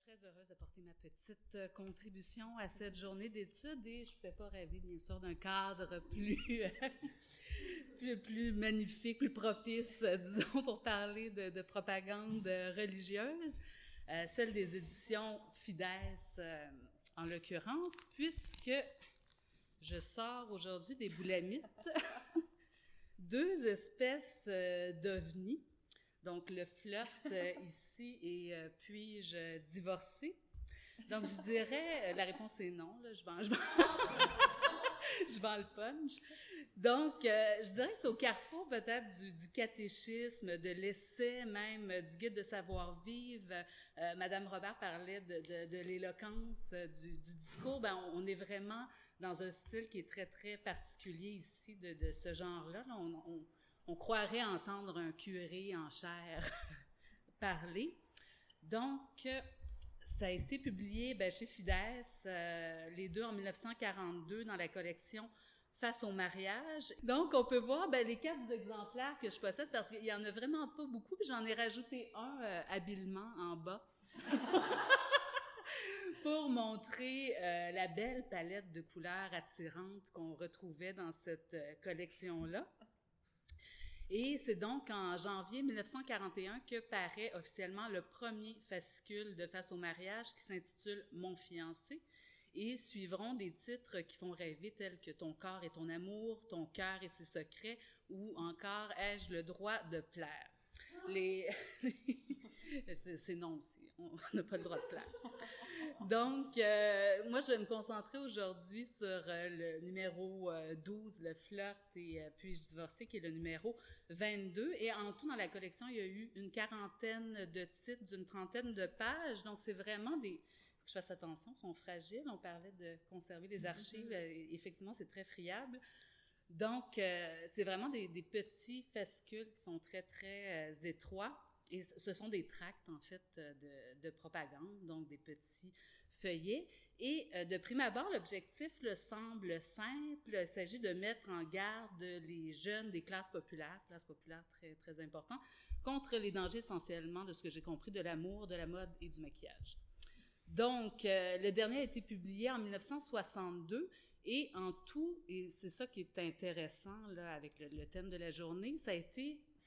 très heureuse d'apporter ma petite contribution à cette journée d'études et je ne pouvais pas rêver, bien sûr, d'un cadre plus magnifique, plus propice, disons, pour parler de propagande religieuse, celle des éditions Fides, en l'occurrence, puisque je sors aujourd'hui des boulamites, deux espèces d'ovnis. Donc, le flirt ici et puis-je divorcer? Donc, je dirais, la réponse est non, là, je vends le punch. Donc, je dirais que c'est au carrefour peut-être du catéchisme, de l'essai même, du guide de savoir-vivre. Madame Robert parlait de l'éloquence du discours. Ben, on est vraiment dans un style qui est très, très particulier ici de ce genre-là. Là, on croirait entendre un curé en chair parler. Donc, ça a été publié chez Fides, les deux en 1942 dans la collection Face au mariage. Donc, on peut voir les 4 exemplaires que je possède parce qu'il y en a vraiment pas beaucoup, puis j'en ai rajouté un habilement en bas pour montrer la belle palette de couleurs attirantes qu'on retrouvait dans cette collection-là. Et c'est donc en janvier 1941 que paraît officiellement le premier fascicule de Face au mariage qui s'intitule « Mon fiancé » et suivront des titres qui font rêver tels que « Ton corps et ton amour »,« Ton cœur et ses secrets » ou encore « Ai-je le droit de plaire ». C'est non aussi, on n'a pas le droit de plaire. Donc, moi, je vais me concentrer aujourd'hui sur le numéro 12, le flirt et puis-je divorcer, qui est le numéro 22. Et en tout, dans la collection, il y a eu une 40aine de titres d'une 30aine de pages. Donc, c'est vraiment des... Faut que je fasse attention, ils sont fragiles. On parlait de conserver les archives. Effectivement, c'est très friable. Donc, c'est vraiment des petits fascicules qui sont très, très étroits. Et ce sont des tracts, en fait, de propagande, donc des petits feuillets. Et de prime abord, l'objectif semble simple. Il s'agit de mettre en garde les jeunes des classes populaires très, très important, contre les dangers essentiellement, de ce que j'ai compris, de l'amour, de la mode et du maquillage. Donc, le dernier a été publié en 1962 et en tout, et c'est ça qui est intéressant là avec le thème de la journée, ça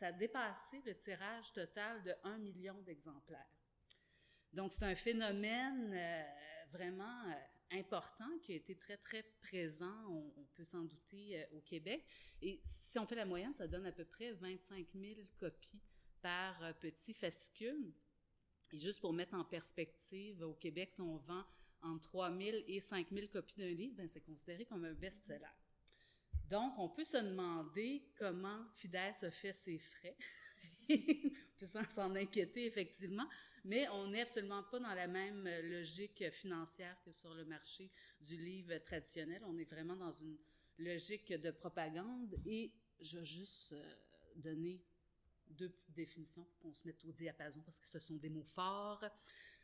a dépassé le tirage total de 1 million d'exemplaires. Donc, c'est un phénomène vraiment important qui a été très, très présent, on peut s'en douter, au Québec. Et si on fait la moyenne, ça donne à peu près 25 000 copies par petit fascicule. Et juste pour mettre en perspective, au Québec, si on vend entre 3 000 et 5 000 copies d'un livre, c'est considéré comme un best-seller. Donc, on peut se demander comment Fides a fait ses frais. On peut s'en inquiéter, effectivement, mais on n'est absolument pas dans la même logique financière que sur le marché du livre traditionnel. On est vraiment dans une logique de propagande et je vais juste donner 2 petites définitions pour qu'on se mette au diapason parce que ce sont des mots forts.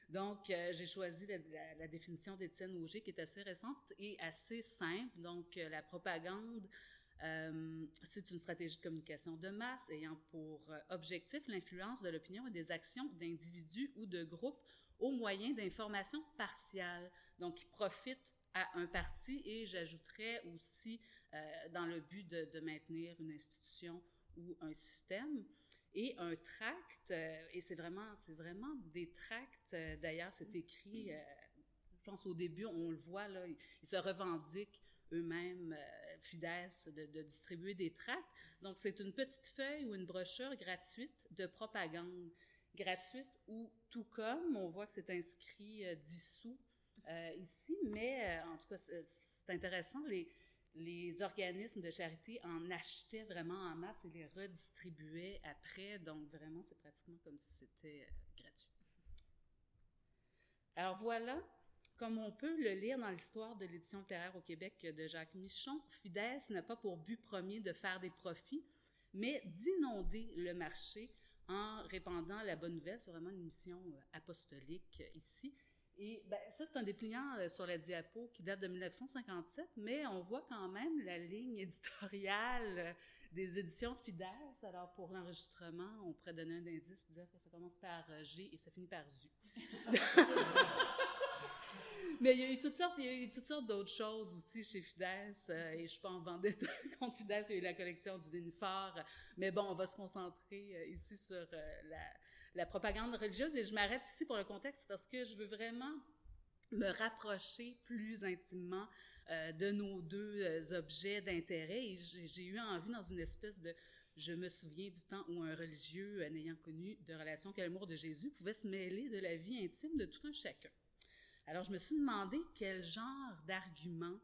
Donc, j'ai choisi la définition d'Étienne Auger qui est assez récente et assez simple. Donc, la propagande, c'est une stratégie de communication de masse ayant pour objectif l'influence de l'opinion et des actions d'individus ou de groupes au moyen d'informations partiales, donc qui profitent à un parti et j'ajouterais aussi dans le but de maintenir une institution ou un système. Et un tract, et c'est vraiment des tracts, d'ailleurs c'est écrit, je pense au début on le voit là, ils se revendiquent eux-mêmes, Fides, de distribuer des tracts. Donc c'est une petite feuille ou une brochure gratuite de propagande, gratuite ou tout comme, on voit que c'est inscrit 10 sous ici, mais en tout cas c'est intéressant, les organismes de charité en achetaient vraiment en masse et les redistribuaient après. Donc, vraiment, c'est pratiquement comme si c'était gratuit. Alors voilà, comme on peut le lire dans l'histoire de l'édition littéraire au Québec de Jacques Michon, Fides n'a pas pour but premier de faire des profits, mais d'inonder le marché en répandant la bonne nouvelle. C'est vraiment une mission apostolique ici. Et ça, c'est un dépliant sur la diapo qui date de 1957, mais on voit quand même la ligne éditoriale des éditions Fides. Alors, pour l'enregistrement, on pourrait donner un indice et dire que ça commence par G et ça finit par ZU. Mais il y a eu toutes sortes d'autres choses aussi chez Fides, et je ne suis pas en vendetta contre Fides, il y a eu la collection du Nénuphar, mais bon, on va se concentrer ici sur la propagande religieuse, et je m'arrête ici pour le contexte parce que je veux vraiment me rapprocher plus intimement de nos deux objets d'intérêt, et j'ai eu envie dans une espèce de... Je me souviens du temps où un religieux, n'ayant connu de relation qu'à l'amour de Jésus, pouvait se mêler de la vie intime de tout un chacun. Alors, je me suis demandé quel genre d'argument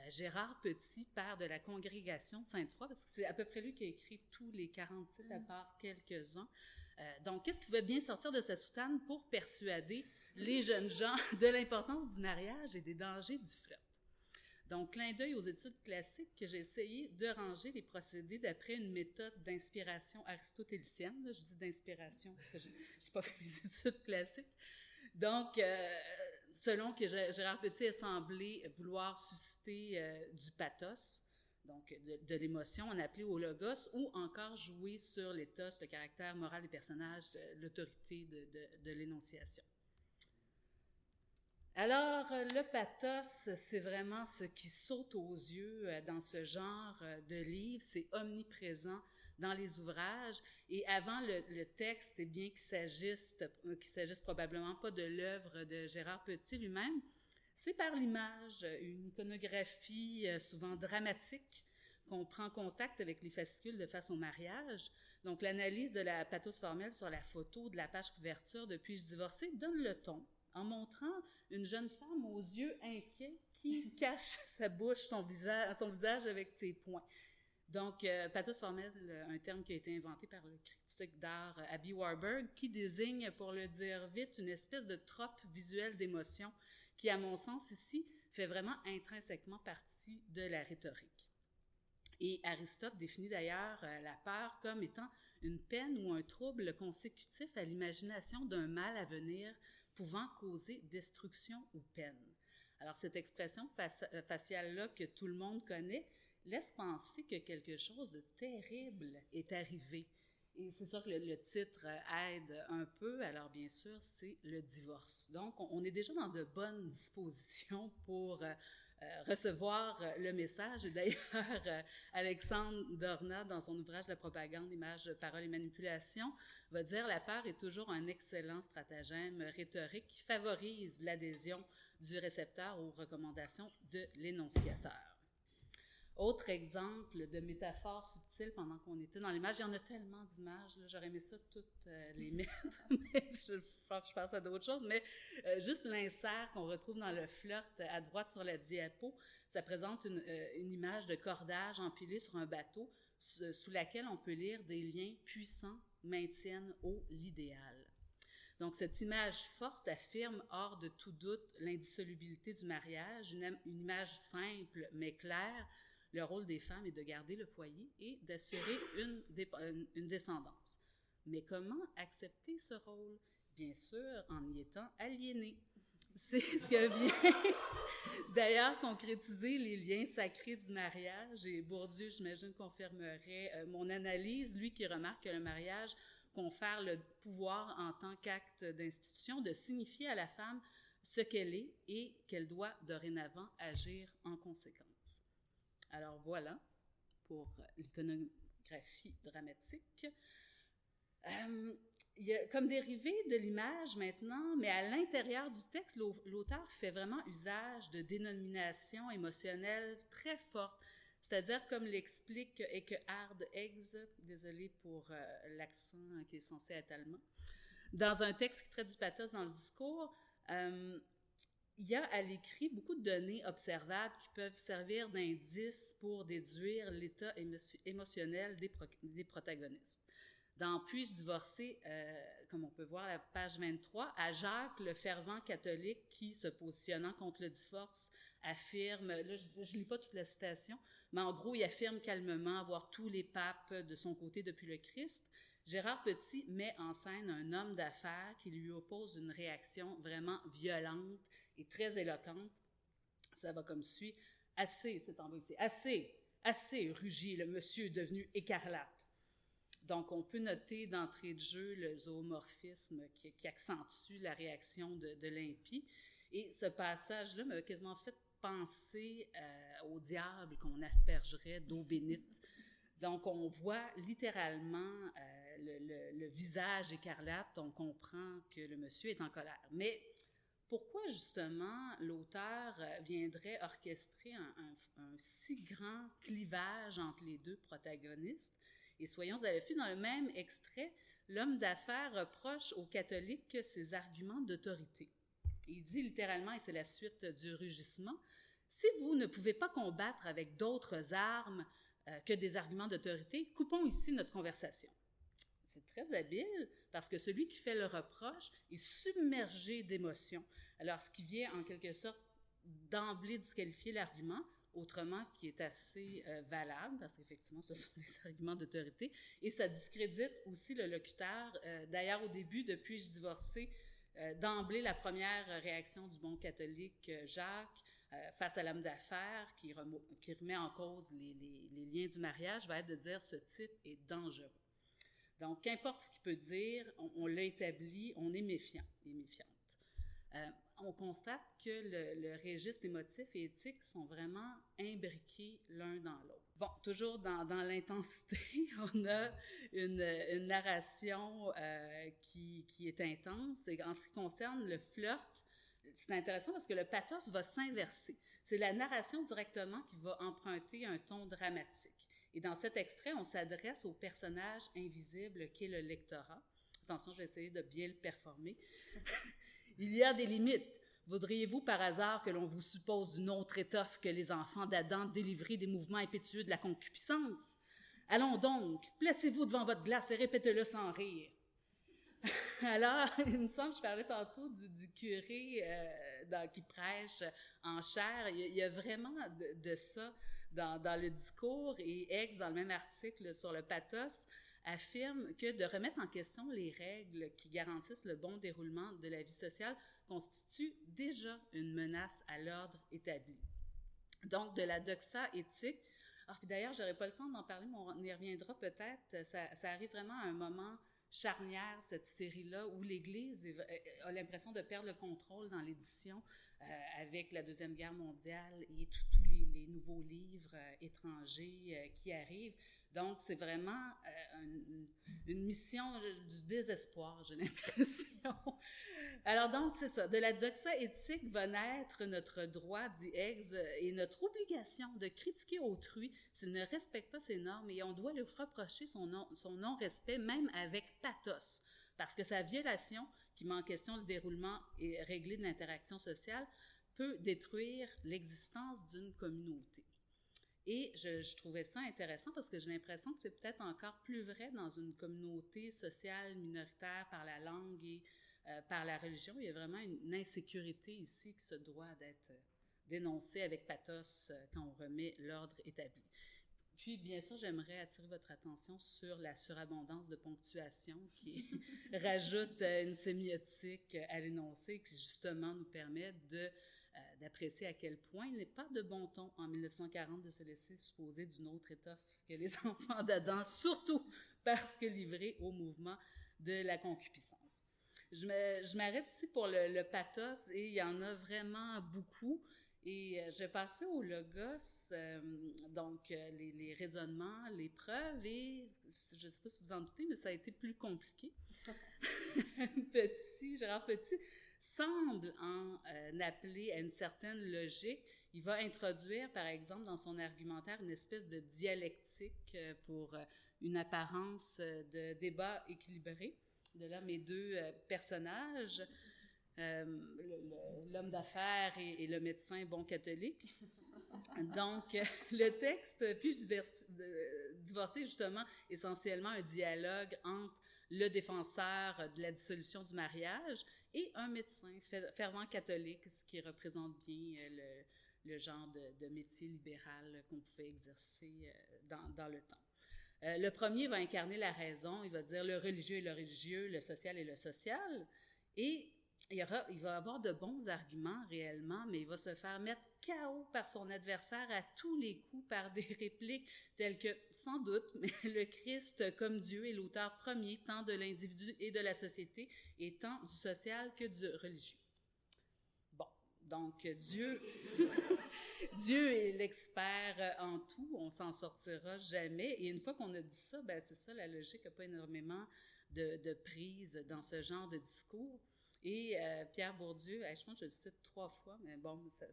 Gérard Petit, père de la congrégation de Sainte-Foy, parce que c'est à peu près lui qui a écrit tous les 40 titres à part quelques-uns. Donc, qu'est-ce qui va bien sortir de sa soutane pour persuader les jeunes gens de l'importance du mariage et des dangers du flirt? Donc, clin d'œil aux études classiques que j'ai essayé de ranger les procédés d'après une méthode d'inspiration aristotélicienne. Là, je dis d'inspiration parce que je n'ai pas fait mes études classiques. Donc, selon que Gérard Petit a semblé vouloir susciter du pathos, donc de l'émotion, on appelait au logos, ou encore jouer sur l'éthos, le caractère moral des personnages, l'autorité de l'énonciation. Alors, le pathos, c'est vraiment ce qui saute aux yeux dans ce genre de livre, c'est omniprésent dans les ouvrages, et avant le texte, et bien qu'il s'agisse probablement pas de l'œuvre de Gérard Petit lui-même, c'est par l'image, une iconographie souvent dramatique, qu'on prend contact avec les fascicules de face au mariage. Donc, l'analyse de la pathos formelle sur la photo de la page couverture de Puis-je divorcer donne le ton, en montrant une jeune femme aux yeux inquiets qui cache sa bouche, son visage avec ses poings. Donc, pathos formel, un terme qui a été inventé par le critique d'art Aby Warburg, qui désigne, pour le dire vite, une espèce de trope visuelle d'émotion qui, à mon sens, ici, fait vraiment intrinsèquement partie de la rhétorique. Et Aristote définit d'ailleurs la peur comme étant une peine ou un trouble consécutif à l'imagination d'un mal à venir pouvant causer destruction ou peine. Alors, cette expression faciale-là que tout le monde connaît laisse penser que quelque chose de terrible est arrivé. Et c'est sûr que le titre aide un peu. Alors, bien sûr, c'est le divorce. Donc, on est déjà dans de bonnes dispositions pour recevoir le message. Et d'ailleurs, Alexandre Dorna, dans son ouvrage « La propagande, images, paroles et manipulation », va dire « La peur est toujours un excellent stratagème rhétorique qui favorise l'adhésion du récepteur aux recommandations de l'énonciateur. » Autre exemple de métaphore subtile pendant qu'on était dans l'image, il y en a tellement d'images, là, j'aurais aimé ça toutes les mettre, mais je crois que je passe à d'autres choses, mais juste l'insert qu'on retrouve dans le flirt à droite sur la diapo, ça présente une image de cordage empilé sur un bateau sous laquelle on peut lire des liens puissants maintiennent haut l'idéal. Donc, cette image forte affirme hors de tout doute l'indissolubilité du mariage, une image simple mais claire. Le rôle des femmes est de garder le foyer et d'assurer une descendance. Mais comment accepter ce rôle? Bien sûr, en y étant aliéné. C'est ce que vient d'ailleurs concrétiser les liens sacrés du mariage. Et Bourdieu, j'imagine, confirmerait mon analyse, lui qui remarque que le mariage confère le pouvoir en tant qu'acte d'institution de signifier à la femme ce qu'elle est et qu'elle doit dorénavant agir en conséquence. Alors voilà, pour l'iconographie dramatique. Il y a comme dérivé de l'image maintenant, mais à l'intérieur du texte, l'auteur fait vraiment usage de dénominations émotionnelles très fortes, c'est-à-dire comme l'explique Eckhard Eggs, désolé pour l'accent qui est censé être allemand, dans un texte qui traite du pathos dans le discours. Il y a à l'écrit beaucoup de données observables qui peuvent servir d'indices pour déduire l'état émotionnel des protagonistes. Dans « Puis-je divorcer », comme on peut voir à la page 23, à Jacques, le fervent catholique qui, se positionnant contre le divorce, affirme, là je ne lis pas toute la citation, mais en gros, il affirme calmement avoir tous les papes de son côté depuis le Christ. Gérard Petit met en scène un homme d'affaires qui lui oppose une réaction vraiment violente et très éloquente. Ça va comme suit. « Assez, c'est en bas ici. Assez, assez, rugit le monsieur devenu écarlate. » Donc, on peut noter d'entrée de jeu le zoomorphisme qui accentue la réaction de l'impie. Et ce passage-là m'a quasiment fait penser au diable qu'on aspergerait d'eau bénite. Donc, on voit littéralement le visage écarlate, on comprend que le monsieur est en colère. Mais pourquoi, justement, l'auteur viendrait orchestrer un si grand clivage entre les deux protagonistes? Et soyons à l'affût, dans le même extrait, l'homme d'affaires reproche aux catholiques ses arguments d'autorité. Il dit littéralement, et c'est la suite du rugissement, « Si vous ne pouvez pas combattre avec d'autres armes que des arguments d'autorité, coupons ici notre conversation. » C'est très habile parce que celui qui fait le reproche est submergé d'émotions. Alors, ce qui vient en quelque sorte d'emblée disqualifier l'argument, autrement qui est assez valable, parce qu'effectivement, ce sont des arguments d'autorité, et ça discrédite aussi le locuteur. D'ailleurs, au début de Puis-je divorcer, d'emblée, la première réaction du bon catholique Jacques face à l'homme d'affaires qui remet en cause les liens du mariage va être de dire « ce type est dangereux ». Donc, qu'importe ce qu'il peut dire, on l'a établi, on est méfiant et méfiante. On constate que le registre émotif et éthique sont vraiment imbriqués l'un dans l'autre. Bon, toujours dans l'intensité, on a une narration qui est intense. Et en ce qui concerne le flirt, c'est intéressant parce que le pathos va s'inverser. C'est la narration directement qui va emprunter un ton dramatique. Et dans cet extrait, on s'adresse au personnage invisible qu'est le lectorat. Attention, je vais essayer de bien le performer. Il y a des limites. Voudriez-vous par hasard que l'on vous suppose d'une autre étoffe que les enfants d'Adam délivrés des mouvements impétueux de la concupiscence? Allons donc, placez-vous devant votre glace et répétez-le sans rire. Alors, il me semble, je parlais tantôt du curé qui prêche en chair. Il y a vraiment de ça dans le discours, et Aix, dans le même article sur le pathos, affirme que de remettre en question les règles qui garantissent le bon déroulement de la vie sociale constitue déjà une menace à l'ordre établi. Donc, de la doxa éthique. Alors, puis d'ailleurs, j'aurais pas le temps d'en parler, mais on y reviendra peut-être. Ça arrive vraiment à un moment charnière, cette série-là, où l'Église a l'impression de perdre le contrôle dans l'édition avec la Deuxième Guerre mondiale et tous les nouveaux livres étrangers qui arrivent. Donc, c'est vraiment une mission du désespoir, j'ai l'impression. Alors donc, c'est ça. De la doxa éthique va naître notre droit, dit Aix, et notre obligation de critiquer autrui s'il ne respecte pas ces normes, et on doit lui reprocher son non-respect, même avec pathos, parce que sa violation, qui met en question le déroulement et réglé de l'interaction sociale, peut détruire l'existence d'une communauté. Et je trouvais ça intéressant parce que j'ai l'impression que c'est peut-être encore plus vrai dans une communauté sociale minoritaire par la langue et par la religion. Il y a vraiment une insécurité ici qui se doit d'être dénoncée avec pathos quand on remet l'ordre établi. Puis, bien sûr, j'aimerais attirer votre attention sur la surabondance de ponctuation qui rajoute une sémiotique à l'énoncé qui, justement, nous permet d'apprécier à quel point il n'est pas de bon ton en 1940 de se laisser supposer d'une autre étoffe que les enfants d'Adam, surtout parce que livrés au mouvement de la concupiscence. Je m'arrête ici pour le pathos, et il y en a vraiment beaucoup. Et je vais passer au logos, donc les raisonnements, les preuves, et je ne sais pas si vous en doutez, mais ça a été plus compliqué. Gérard Petit semble en appeler à une certaine logique. Il va introduire, par exemple, dans son argumentaire, une espèce de dialectique pour une apparence de débat équilibré. De là, mes deux personnages, l'homme d'affaires et le médecin bon catholique. Donc, le texte, puis divorcer, justement, essentiellement un dialogue entre le défenseur de la dissolution du mariage et un médecin fervent catholique, ce qui représente bien le genre de métier libéral qu'on pouvait exercer dans le temps. Le premier va incarner la raison, il va dire le religieux et le religieux, le social et le social, et il va avoir de bons arguments réellement, mais il va se faire mettre KO par son adversaire à tous les coups par des répliques telles que, sans doute, mais le Christ comme Dieu est l'auteur premier tant de l'individu et de la société, et tant du social que du religieux. Bon, donc Dieu est l'expert en tout, on s'en sortira jamais. Et une fois qu'on a dit ça, ben c'est ça, la logique n'a pas énormément de prise dans ce genre de discours. Et Pierre Bourdieu, je pense que je le cite 3 fois, mais bon, ça.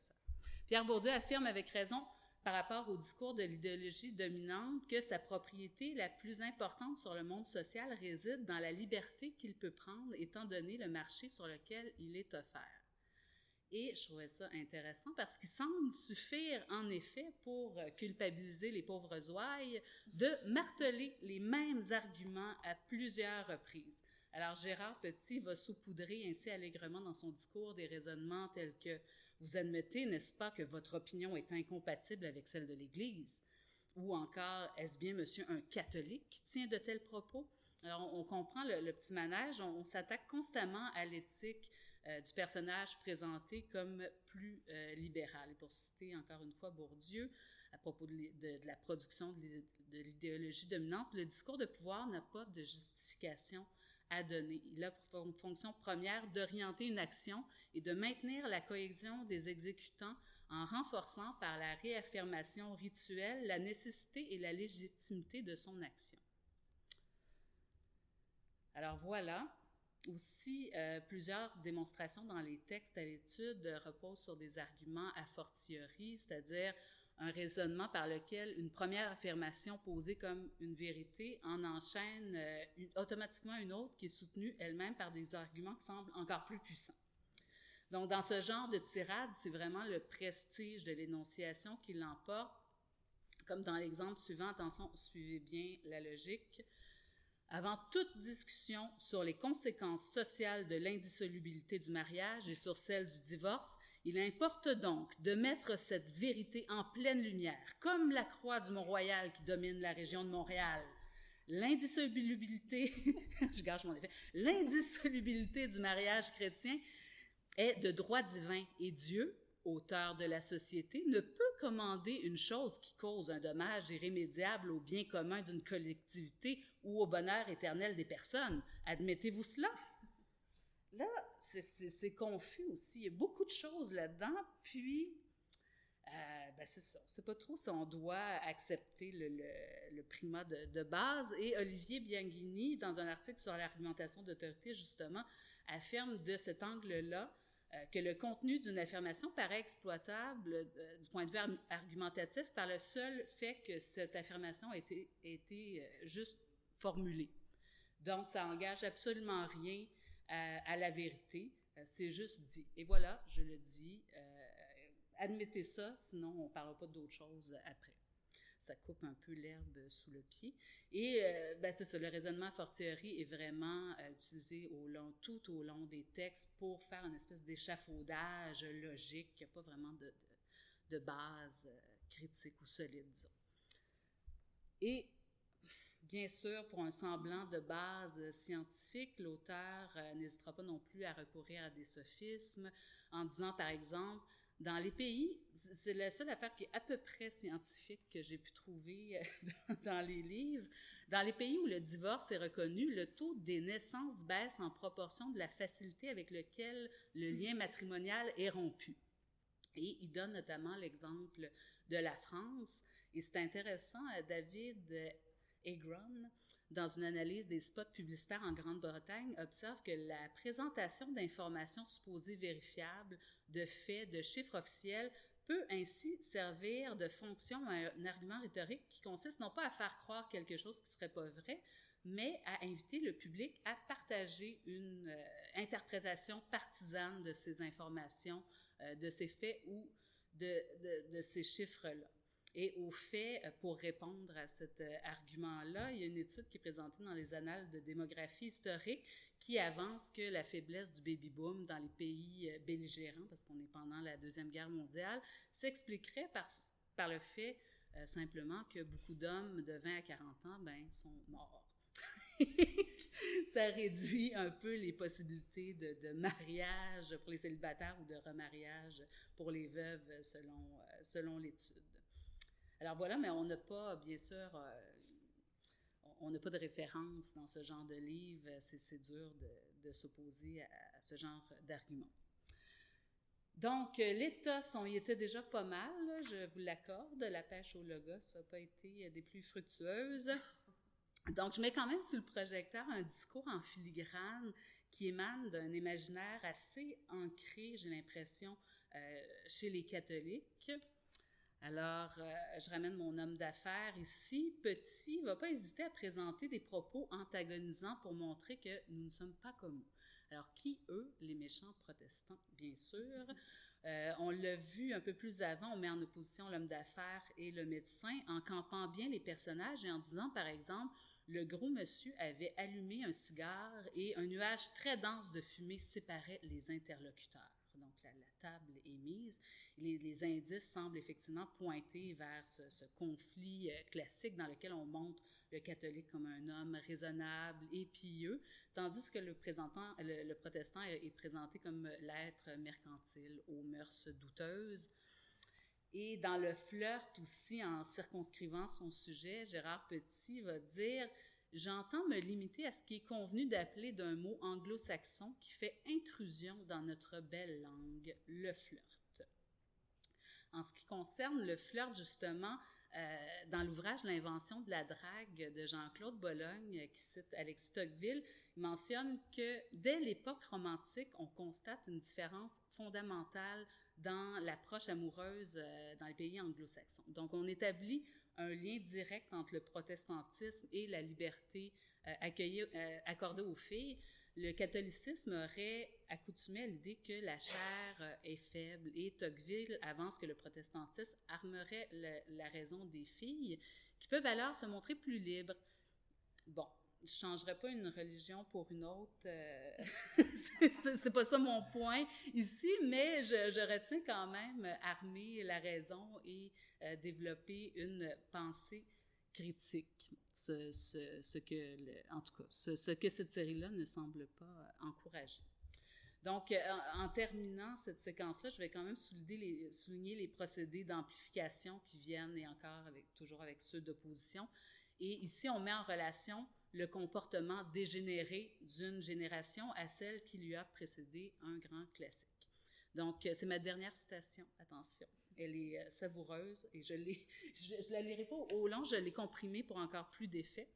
Pierre Bourdieu affirme avec raison, par rapport au discours de l'idéologie dominante, que sa propriété la plus importante sur le monde social réside dans la liberté qu'il peut prendre, étant donné le marché sur lequel il est offert. Et je trouvais ça intéressant parce qu'il semble suffire, en effet, pour culpabiliser les pauvres ouailles, de marteler les mêmes arguments à plusieurs reprises. Alors, Gérard Petit va saupoudrer ainsi allègrement dans son discours des raisonnements tels que « Vous admettez, n'est-ce pas, que votre opinion est incompatible avec celle de l'Église? » Ou encore « Est-ce bien, monsieur, un catholique qui tient de tels propos? » Alors, on comprend le petit manège, on s'attaque constamment à l'éthique du personnage présenté comme plus libéral. Et pour citer encore une fois Bourdieu, à propos de la production de l'idéologie dominante, le discours de pouvoir n'a pas de justification à donner. Il a pour fonction première d'orienter une action et de maintenir la cohésion des exécutants en renforçant par la réaffirmation rituelle la nécessité et la légitimité de son action. Alors voilà. Aussi, plusieurs démonstrations dans les textes à l'étude reposent sur des arguments a fortiori, c'est-à-dire un raisonnement par lequel une première affirmation posée comme une vérité en enchaîne automatiquement une autre qui est soutenue elle-même par des arguments qui semblent encore plus puissants. Donc, dans ce genre de tirade, c'est vraiment le prestige de l'énonciation qui l'emporte. Comme dans l'exemple suivant, attention, suivez bien la logique. Avant toute discussion sur les conséquences sociales de l'indissolubilité du mariage et sur celles du divorce, il importe donc de mettre cette vérité en pleine lumière, comme la croix du Mont-Royal qui domine la région de Montréal. L'indissolubilité, je gâche mon effet, l'indissolubilité du mariage chrétien est de droit divin et Dieu, auteur de la société, ne peut commander une chose qui cause un dommage irrémédiable au bien commun d'une collectivité ou au bonheur éternel des personnes. Admettez-vous cela? Là, c'est confus aussi. Il y a beaucoup de choses là-dedans, puis c'est ça. On ne sait pas trop si on doit accepter le primat de base. Et Olivier Bianchini, dans un article sur l'argumentation d'autorité, justement, affirme de cet angle-là que le contenu d'une affirmation paraît exploitable du point de vue argumentatif par le seul fait que cette affirmation a été juste formulée. Donc, ça n'engage absolument rien à la vérité, c'est juste dit. Et voilà, je le dis, admettez ça, sinon on ne parlera pas d'autre chose après. Ça coupe un peu l'herbe sous le pied. Et c'est ça, le raisonnement a fortiori est vraiment utilisé tout au long des textes pour faire une espèce d'échafaudage logique qui n'a pas vraiment de base critique ou solide, disons. Et bien sûr, pour un semblant de base scientifique, l'auteur n'hésitera pas non plus à recourir à des sophismes en disant, par exemple, dans les pays, c'est la seule affaire qui est à peu près scientifique que j'ai pu trouver dans les livres, dans les pays où le divorce est reconnu, le taux des naissances baisse en proportion de la facilité avec laquelle le lien matrimonial est rompu. Et il donne notamment l'exemple de la France, et c'est intéressant, David Agron, dans une analyse des spots publicitaires en Grande-Bretagne, observe que la présentation d'informations supposées vérifiables, de faits, de chiffres officiels, peut ainsi servir de fonction à un argument rhétorique qui consiste non pas à faire croire quelque chose qui ne serait pas vrai, mais à inviter le public à partager une interprétation partisane de ces informations, de ces faits ou de ces chiffres-là. Et au fait, pour répondre à cet argument-là, il y a une étude qui est présentée dans les Annales de démographie historique qui avance que la faiblesse du baby-boom dans les pays belligérants, parce qu'on est pendant la Deuxième Guerre mondiale, s'expliquerait par le fait simplement que beaucoup d'hommes de 20 à 40 ans, ben, sont morts. Ça réduit un peu les possibilités de mariage pour les célibataires ou de remariage pour les veuves selon l'étude. Alors voilà, mais on n'a pas, bien sûr, on n'a pas de référence dans ce genre de livre. C'est dur de s'opposer à ce genre d'argument. Donc, l'éthos, on y était déjà pas mal, là, je vous l'accorde. La pêche au logos n'a pas été des plus fructueuses. Donc, je mets quand même sur le projecteur un discours en filigrane qui émane d'un imaginaire assez ancré, j'ai l'impression, chez les catholiques. Alors, je ramène mon homme d'affaires ici. Petit, il ne va pas hésiter à présenter des propos antagonisants pour montrer que nous ne sommes pas comme eux. Alors, qui, eux? Les méchants protestants, bien sûr. On l'a vu un peu plus avant, on met en opposition l'homme d'affaires et le médecin en campant bien les personnages et en disant, par exemple, le gros monsieur avait allumé un cigare et un nuage très dense de fumée séparait les interlocuteurs. Donc, la table est mise. Les indices semblent effectivement pointer vers ce conflit classique dans lequel on montre le catholique comme un homme raisonnable et pieux, tandis que le protestant est présenté comme l'être mercantile aux mœurs douteuses. Et dans le flirt aussi, en circonscrivant son sujet, Gérard Petit va dire « J'entends me limiter à ce qui est convenu d'appeler d'un mot anglo-saxon qui fait intrusion dans notre belle langue, le flirt. » En ce qui concerne le flirt, justement, dans l'ouvrage « L'invention de la drague » de Jean-Claude Bologne, qui cite Alexis Tocqueville, il mentionne que dès l'époque romantique, on constate une différence fondamentale dans l'approche amoureuse dans les pays anglo-saxons. Donc, on établit un lien direct entre le protestantisme et la liberté accordée aux filles. Le catholicisme aurait accoutumé à l'idée que la chair est faible et Tocqueville avance que le protestantisme armerait la raison des filles qui peuvent alors se montrer plus libres. Bon, je ne changerais pas une religion pour une autre, c'est pas ça mon point ici, mais je retiens quand même armer la raison et développer une pensée critique, ce que cette série-là ne semble pas encourager. Donc, en terminant cette séquence-là, je vais quand même souligner les procédés d'amplification qui viennent, et encore toujours avec ceux d'opposition. Et ici, on met en relation le comportement dégénéré d'une génération à celle qui lui a précédé un grand classique. Donc, c'est ma dernière citation, attention. Elle est savoureuse et je la lirai pas au long, je l'ai comprimée pour encore plus d'effet.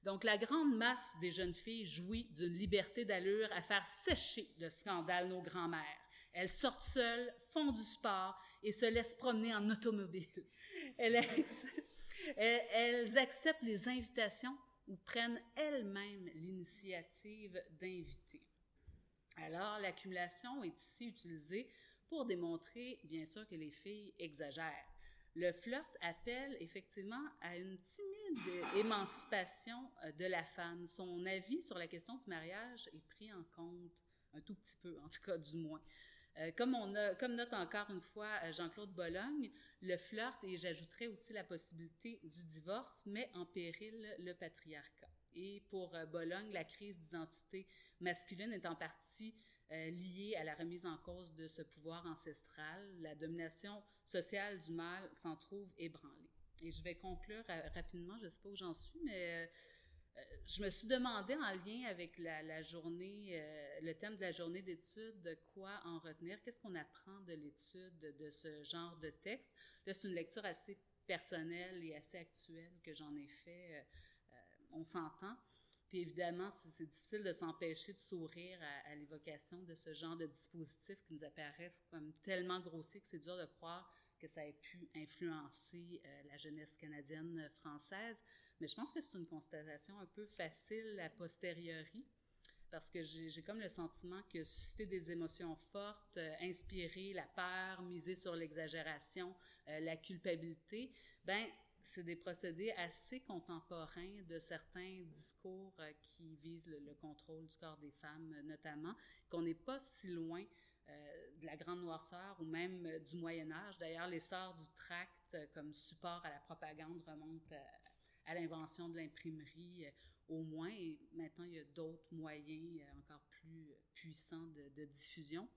Donc, la grande masse des jeunes filles jouit d'une liberté d'allure à faire sécher de scandale nos grands-mères. Elles sortent seules, font du sport et se laissent promener en automobile. Elles acceptent les invitations ou prennent elles-mêmes l'initiative d'inviter. Alors, l'accumulation est ici utilisée pour démontrer, bien sûr, que les filles exagèrent. Le flirt appelle effectivement à une timide émancipation de la femme. Son avis sur la question du mariage est pris en compte un tout petit peu, en tout cas du moins. Comme note encore une fois Jean-Claude Bologne, le flirt, et j'ajouterais aussi la possibilité du divorce, met en péril le patriarcat. Et pour Bologne, la crise d'identité masculine est en partie liée à la remise en cause de ce pouvoir ancestral. La domination sociale du mâle s'en trouve ébranlée. Et je vais conclure rapidement, je ne sais pas où j'en suis, mais je me suis demandé en lien avec la journée, le thème de la journée d'études, de quoi en retenir, qu'est-ce qu'on apprend de l'étude de ce genre de texte. Là, c'est une lecture assez personnelle et assez actuelle que j'en ai fait, on s'entend. Puis évidemment, c'est difficile de s'empêcher de sourire à l'évocation de ce genre de dispositifs qui nous apparaissent comme tellement grossiers que c'est dur de croire que ça ait pu influencer la jeunesse canadienne française. Mais je pense que c'est une constatation un peu facile a posteriori, parce que j'ai comme le sentiment que susciter des émotions fortes, inspirer la peur, miser sur l'exagération, la culpabilité, ben c'est des procédés assez contemporains de certains discours qui visent le contrôle du corps des femmes notamment, qu'on n'est pas si loin de la Grande Noirceur ou même du Moyen Âge. D'ailleurs, l'essor du tract comme support à la propagande remonte à l'invention de l'imprimerie au moins, et maintenant il y a d'autres moyens encore plus puissants de diffusion.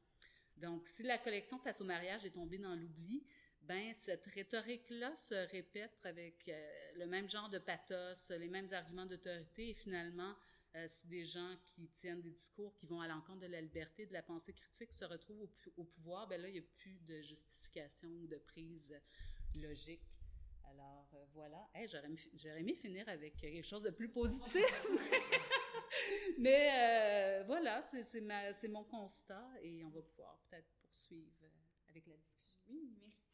Donc, si la collection Face au mariage est tombée dans l'oubli, ben cette rhétorique-là se répète avec le même genre de pathos, les mêmes arguments d'autorité, et finalement, si des gens qui tiennent des discours qui vont à l'encontre de la liberté, de la pensée critique se retrouvent au pouvoir, ben là, il n'y a plus de justification ou de prise logique. Alors, voilà. Hey, j'aurais aimé finir avec quelque chose de plus positif, mais voilà, c'est mon constat, et on va pouvoir peut-être poursuivre avec la discussion. Oui, merci.